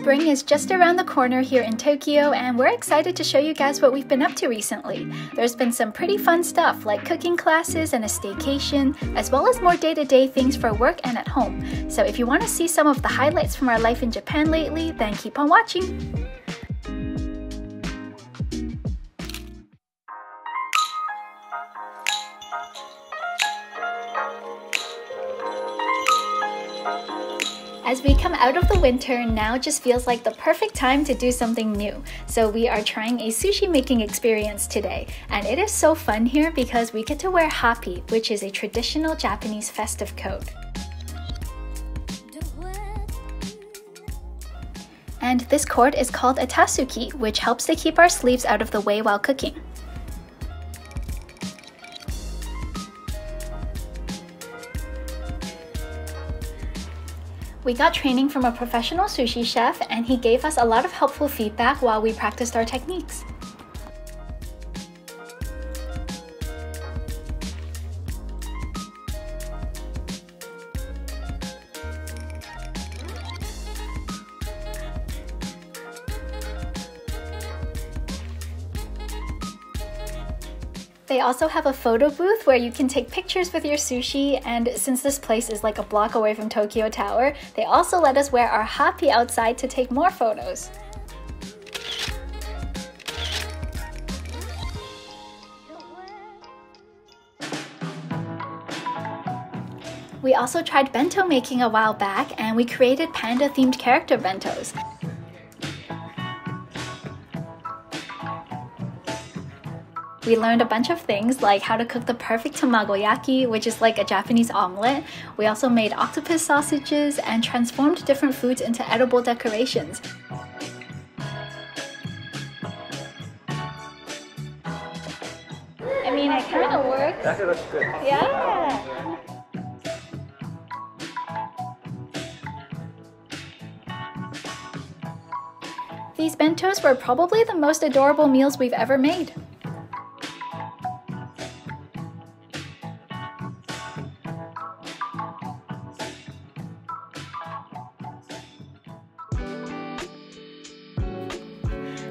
Spring is just around the corner here in Tokyo, and we're excited to show you guys what we've been up to recently. There's been some pretty fun stuff like cooking classes and a staycation, as well as more day-to-day things for work and at home. So if you want to see some of the highlights from our life in Japan lately, then keep on watching! As we come out of the winter, now just feels like the perfect time to do something new. So we are trying a sushi making experience today. And it is so fun here because we get to wear happi, which is a traditional Japanese festive coat. And this cord is called a tasuki, which helps to keep our sleeves out of the way while cooking. We got training from a professional sushi chef, and he gave us a lot of helpful feedback while we practiced our techniques. They also have a photo booth where you can take pictures with your sushi, and since this place is like a block away from Tokyo Tower, they also let us wear our happi outside to take more photos. We also tried bento making a while back, and we created panda-themed character bentos. We learned a bunch of things like how to cook the perfect tamagoyaki, which is like a Japanese omelet. We also made octopus sausages and transformed different foods into edible decorations. I mean, it kind of works. That looks good. Yeah! These bentos were probably the most adorable meals we've ever made.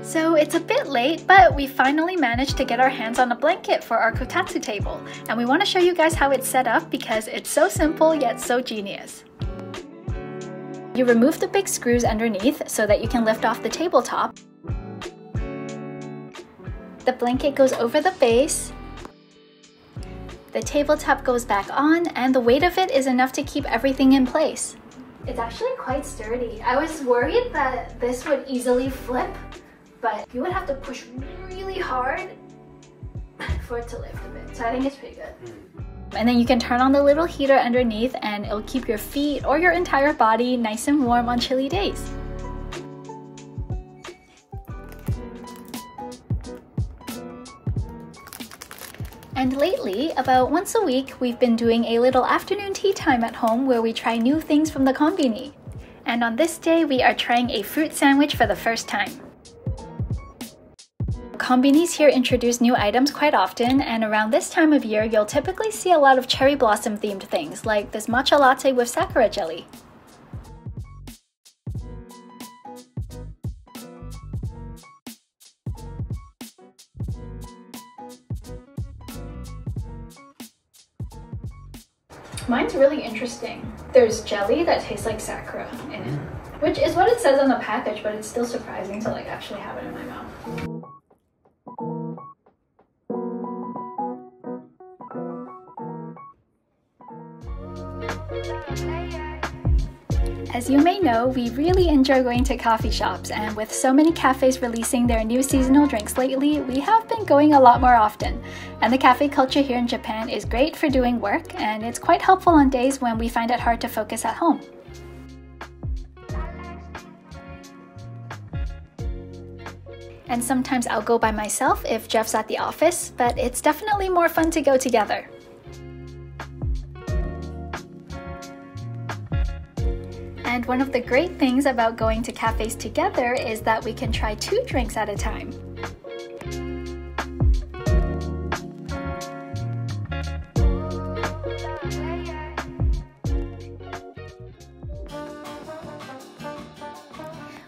So it's a bit late, but we finally managed to get our hands on a blanket for our kotatsu table. And we want to show you guys how it's set up because it's so simple yet so genius. You remove the big screws underneath so that you can lift off the tabletop. The blanket goes over the base. The tabletop goes back on, and the weight of it is enough to keep everything in place. It's actually quite sturdy. I was worried that this would easily flip, but you would have to push really hard for it to lift a bit. So I think it's pretty good. And then you can turn on the little heater underneath, and it'll keep your feet or your entire body nice and warm on chilly days. And lately, about once a week, we've been doing a little afternoon tea time at home where we try new things from the konbini. And on this day, we are trying a fruit sandwich for the first time. Konbinis here introduce new items quite often, and around this time of year, you'll typically see a lot of cherry blossom themed things, like this matcha latte with sakura jelly. Mine's really interesting. There's jelly that tastes like sakura in it, which is what it says on the package, but it's still surprising to like actually have it in my mouth. As you may know, we really enjoy going to coffee shops, and with so many cafes releasing their new seasonal drinks lately, we have been going a lot more often. And the cafe culture here in Japan is great for doing work, and it's quite helpful on days when we find it hard to focus at home. And sometimes I'll go by myself if Jeff's at the office, but it's definitely more fun to go together. And one of the great things about going to cafes together is that we can try 2 drinks at a time.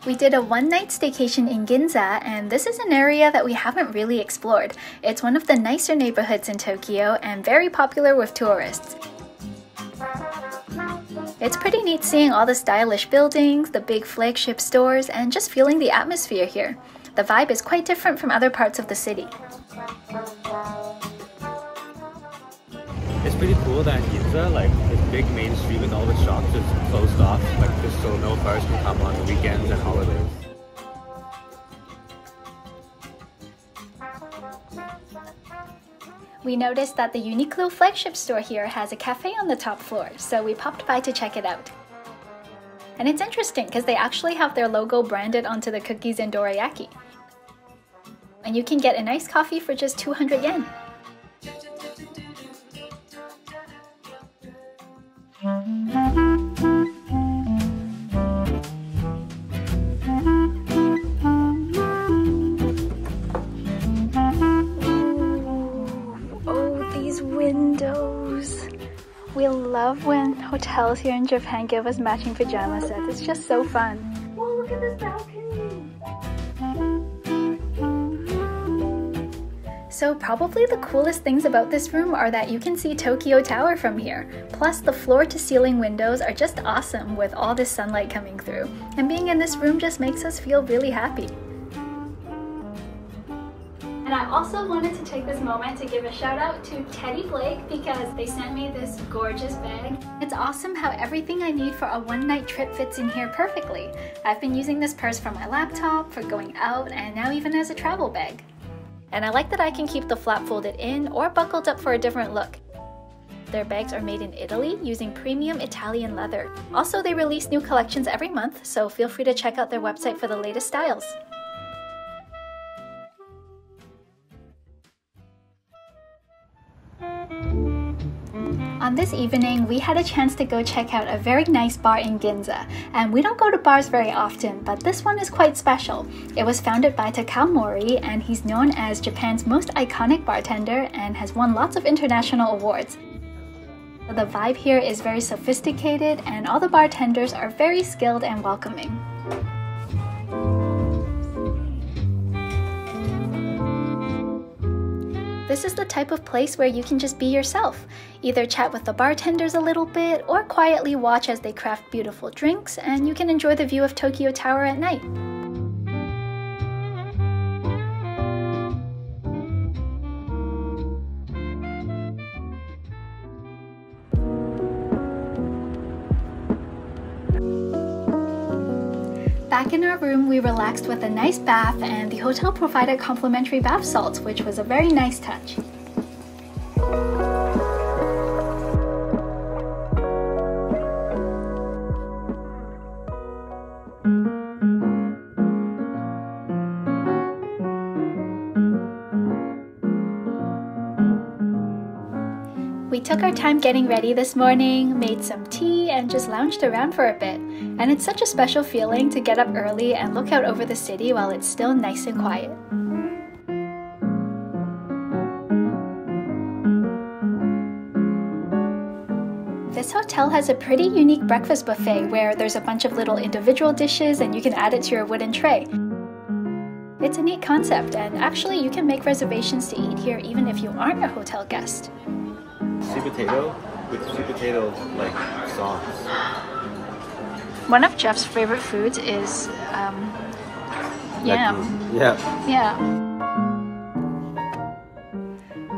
We did a one-night staycation in Ginza, and this is an area that we haven't really explored. It's one of the nicer neighborhoods in Tokyo and very popular with tourists. It's pretty neat seeing all the stylish buildings, the big flagship stores, and just feeling the atmosphere here. The vibe is quite different from other parts of the city. It's pretty cool that Ginza, like this big main street with all the shops, is closed off, like just so no cars can come on the weekends and holidays. We noticed that the Uniqlo flagship store here has a cafe on the top floor, so we popped by to check it out. And it's interesting because they actually have their logo branded onto the cookies and dorayaki. And you can get a nice coffee for just 200 yen. Oh, these windows. We love when hotels here in Japan give us matching pajama sets. It's just so fun. Whoa, look at this balcony! So probably the coolest things about this room are that you can see Tokyo Tower from here. Plus the floor-to-ceiling windows are just awesome with all this sunlight coming through. And being in this room just makes us feel really happy. And I also wanted to take this moment to give a shout out to Teddy Blake because they sent me this gorgeous bag. It's awesome how everything I need for a one-night trip fits in here perfectly. I've been using this purse for my laptop, for going out, and now even as a travel bag. And I like that I can keep the flap folded in or buckled up for a different look. Their bags are made in Italy using premium Italian leather. Also, they release new collections every month, so feel free to check out their website for the latest styles. On this evening, we had a chance to go check out a very nice bar in Ginza. And we don't go to bars very often, but this one is quite special. It was founded by Takao Mori, and he's known as Japan's most iconic bartender and has won lots of international awards. The vibe here is very sophisticated, and all the bartenders are very skilled and welcoming. This is the type of place where you can just be yourself. Either chat with the bartenders a little bit or quietly watch as they craft beautiful drinks, and you can enjoy the view of Tokyo Tower at night. Back in our room, we relaxed with a nice bath, and the hotel provided complimentary bath salts, which was a very nice touch. We took our time getting ready this morning, made some tea, and just lounged around for a bit. And it's such a special feeling to get up early and look out over the city while it's still nice and quiet. This hotel has a pretty unique breakfast buffet where there's a bunch of little individual dishes and you can add it to your wooden tray. It's a neat concept, and actually you can make reservations to eat here even if you aren't a hotel guest. Sweet potato with sweet potato like sauce. One of Jeff's favorite foods is yam. Yeah.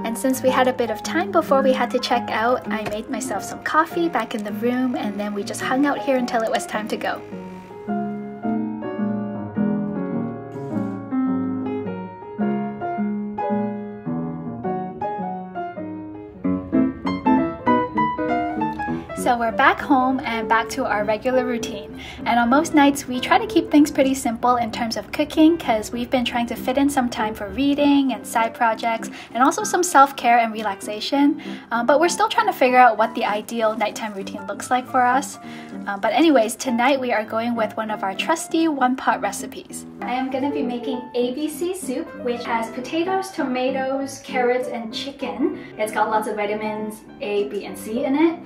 And since we had a bit of time before we had to check out, I made myself some coffee back in the room, and then we just hung out here until it was time to go. So we're back home and back to our regular routine. And on most nights, we try to keep things pretty simple in terms of cooking because we've been trying to fit in some time for reading and side projects and also some self-care and relaxation. But we're still trying to figure out what the ideal nighttime routine looks like for us. But anyways, tonight we are going with one of our trusty one-pot recipes. I am going to be making ABC soup, which has potatoes, tomatoes, carrots, and chicken. It's got lots of vitamins A, B, and C in it.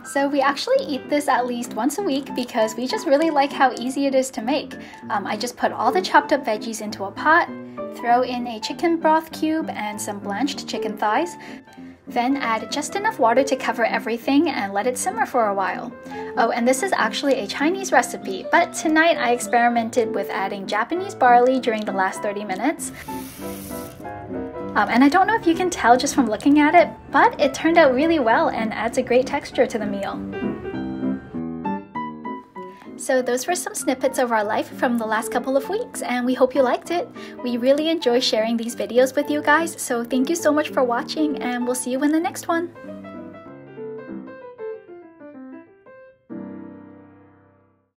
So we actually eat this at least once a week because we just really like how easy it is to make. I just put all the chopped up veggies into a pot, throw in a chicken broth cube and some blanched chicken thighs, then add just enough water to cover everything and let it simmer for a while. Oh, and this is actually a Chinese recipe, but tonight I experimented with adding Japanese barley during the last 30 minutes. And I don't know if you can tell just from looking at it, but it turned out really well and adds a great texture to the meal. So those were some snippets of our life from the last couple of weeks, and we hope you liked it. We really enjoy sharing these videos with you guys, so thank you so much for watching, and we'll see you in the next one.